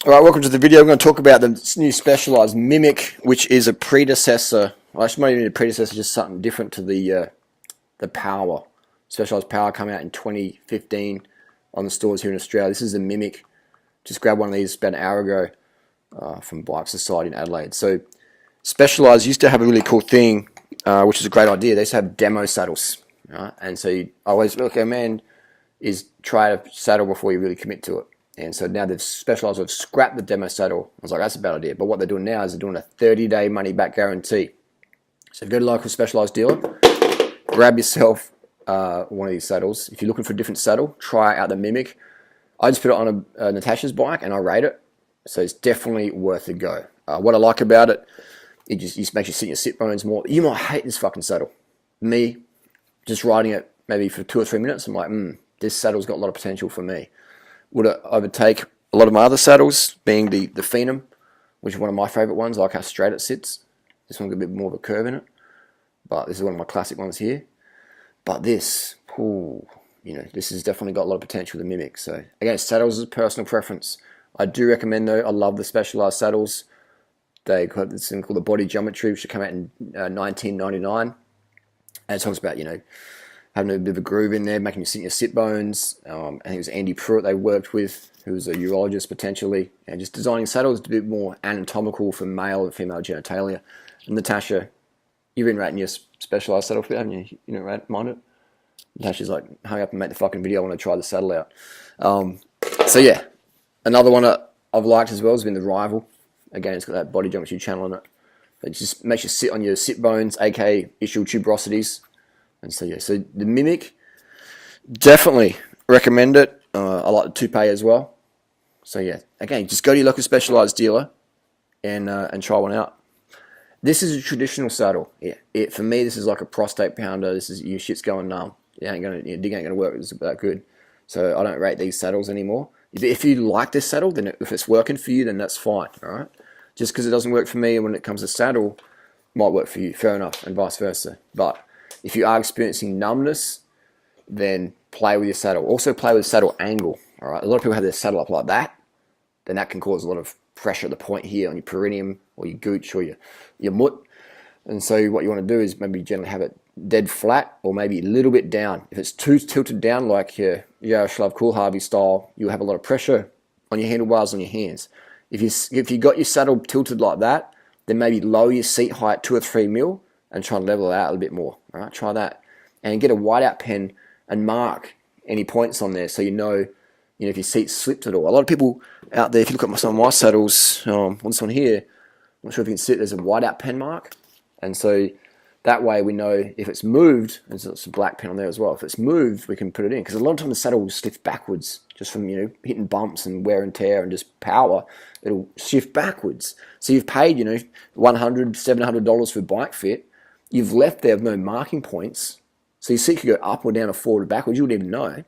Alright, welcome to the video. I'm going to talk about the new Specialized Mimic, which is a predecessor. Well, actually, not even a predecessor, just something different to the Power. Specialized Power came out in 2015 on the stores here in Australia. This is the Mimic. Just grabbed one of these about an hour ago from Bike Society in Adelaide. So Specialized used to have a really cool thing, which is a great idea. They used to have demo saddles. Right? And so I always recommend is try a saddle before you really commit to it. And so now they've Specialized, have scrapped the demo saddle. I was like, that's a bad idea. But what they're doing now is they're doing a 30-day money-back guarantee. So if you go to a local Specialized dealer, grab yourself one of these saddles. If you're looking for a different saddle, try out the Mimic. I just put it on a Natasha's bike and I rate it. So it's definitely worth a go. What I like about it, it just makes you sit in your sit bones more. You might hate this fucking saddle. Me, just riding it maybe for 2 or 3 minutes, I'm like, this saddle's got a lot of potential for me. Would it overtake a lot of my other saddles, being the Phenom, which is one of my favourite ones. I like how straight it sits. This one's got a bit more of a curve in it, but this is one of my classic ones here. But this, this has definitely got a lot of potential, the Mimic. So again, saddles is a personal preference. I do recommend though, I love the Specialized saddles. They got this thing called the Body Geometry, which should come out in 1999. And it talks about, having a bit of a groove in there, making you sit in your sit bones. I think it was Andy Pruitt they worked with, who was a urologist potentially, and just designing saddles a bit more anatomical for male and female genitalia. And Natasha, you've been rating your Specialized saddle fit, haven't you? You know, mind it? Natasha's like, hurry up and make the fucking video, I want to try the saddle out. So yeah, another one that I've liked as well has been the Rival. Again, it's got that Body Geometry channel on it. It just makes you sit on your sit bones, aka ischial tuberosities. And so yeah, so the Mimic, definitely recommend it. I like the Toupee as well. So yeah, again, just go to your local Specialized dealer and try one out. This is a traditional saddle. Yeah, for me, this is like a prostate pounder. This is your shit's going numb. Dig ain't gonna work. It's that good. So I don't rate these saddles anymore. If you like this saddle, then if it's working for you, then that's fine. All right. Just because it doesn't work for me, when it comes to saddle, it might work for you. Fair enough, and vice versa. But if you are experiencing numbness, then play with your saddle. Also play with saddle angle. All right. A lot of people have their saddle up like that. Then that can cause a lot of pressure at the point here on your perineum or your gooch or your mutt. And so what you want to do is maybe generally have it dead flat or maybe a little bit down. If it's too tilted down like your Yaroslav Coolharvey style, you'll have a lot of pressure on your handlebars on your hands. If you got your saddle tilted like that, then maybe lower your seat height 2 or 3 mil and try and level it out a little bit more. All right, try that. And get a whiteout pen and mark any points on there so you know if your seat slipped at all. A lot of people out there, if you look at some of my saddles, this one here, I'm not sure if you can see it, there's a whiteout pen mark. And so that way we know if it's moved, there's a black pen on there as well. If it's moved, we can put it in. Because a lot of times the saddle will shift backwards just from hitting bumps and wear and tear and just power. It'll shift backwards. So you've paid $100, $700 for bike fit. You've left there with no marking points. So your seat could go up or down or forward or backwards. You wouldn't even know.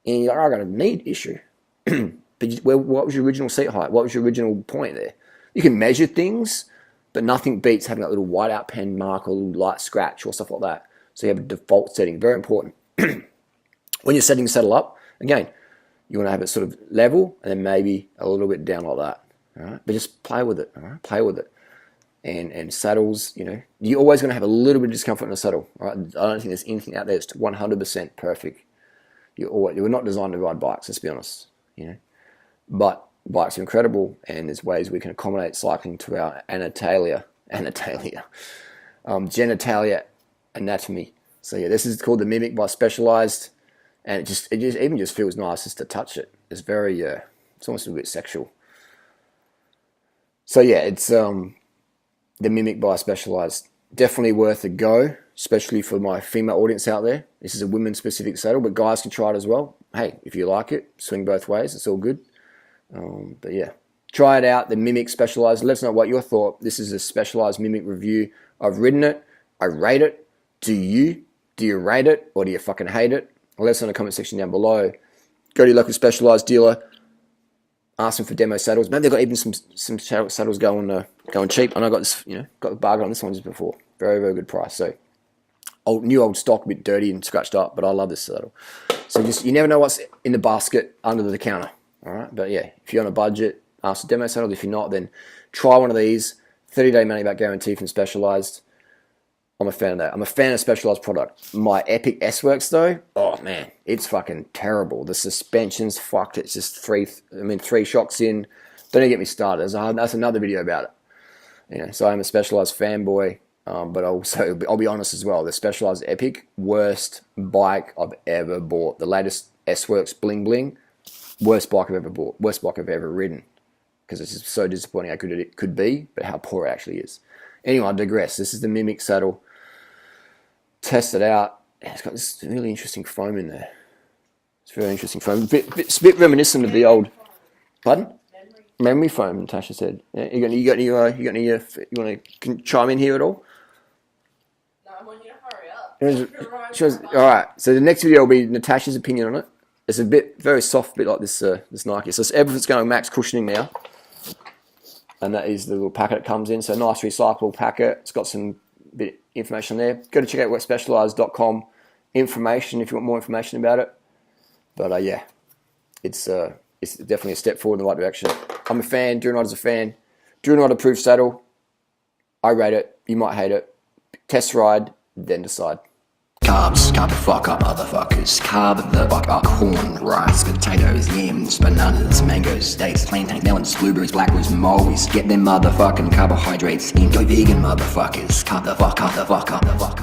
And you're like, I got a knee issue. But what was your original seat height? What was your original point there? You can measure things, but nothing beats having that little whiteout pen mark or a little light scratch or stuff like that. So you have a default setting. Very important. When you're setting the saddle up, again, you want to have it sort of level and then maybe a little bit down like that. All right? But just play with it. All right? Play with it. And saddles, you're always going to have a little bit of discomfort in a saddle. All right? I don't think there's anything out there that's 100% perfect. We're not designed to ride bikes, let's be honest. But bikes are incredible, and there's ways we can accommodate cycling to our genitalia anatomy. So yeah, this is called the Mimic by Specialized, and it even just feels nice just to touch it. It's very it's almost a bit sexual. So yeah, it's the Mimic by Specialized. Definitely worth a go, especially for my female audience out there. This is a women-specific saddle, but guys can try it as well. Hey, if you like it, swing both ways. It's all good. But yeah, try it out, the Mimic Specialized. Let us know what your thought. This is a Specialized Mimic review. I've ridden it. I rate it. Do you? Do you rate it or do you fucking hate it? Let us know in the comment section down below. Go to your local Specialized dealer. Ask them for demo saddles. Maybe they've got even some saddles going cheap. And I got this, got a bargain on this one just before. Very, very good price. So new old stock, a bit dirty and scratched up, but I love this saddle. So you never know what's in the basket under the counter. All right, but yeah, if you're on a budget, So demo saddle. If you're not, then try one of these. 30-day money back guarantee from Specialized. I'm a fan of that. I'm a fan of Specialized product. My Epic S-Works though, oh man, it's fucking terrible. The suspension's fucked. It's just three shocks in. Don't even get me started. That's another video about it. You know, so I'm a Specialized fanboy, but I'll be honest as well. The Specialized Epic, worst bike I've ever bought. The latest S-Works Bling Bling, worst bike I've ever bought. Worst bike I've ever ridden. Because it's just so disappointing how good it could be, but how poor it actually is. Anyway, I digress. This is the Gimmick saddle. Test it out. It's got this really interesting foam in there. It's very interesting foam. It's a bit reminiscent of the old. Pardon? Memory foam. Natasha said. Yeah, you got any? You want to chime in here at all? No, I want you to hurry up. All right. So the next video will be Natasha's opinion on it. It's a very soft, bit like this Nike. So everything's going max cushioning now. And that is the little packet it comes in. So nice recyclable packet. It's got some bit of information there. Go to check out specialized.com information if you want more information about it. But yeah, it's definitely a step forward in the right direction. I'm a fan. Durianrider's a fan. Durianrider approved saddle. I rate it. You might hate it. Test ride, then decide. Carbs, carb the fuck up, motherfuckers. Carb the fuck up. Corn, rice, potatoes, yams, bananas, mangoes, dates, plantains, melons, blueberries, blackberries, mulberries. Get them motherfucking carbohydrates in. Go vegan, motherfuckers. Carb the fuck up, the fuck up, the fuck up.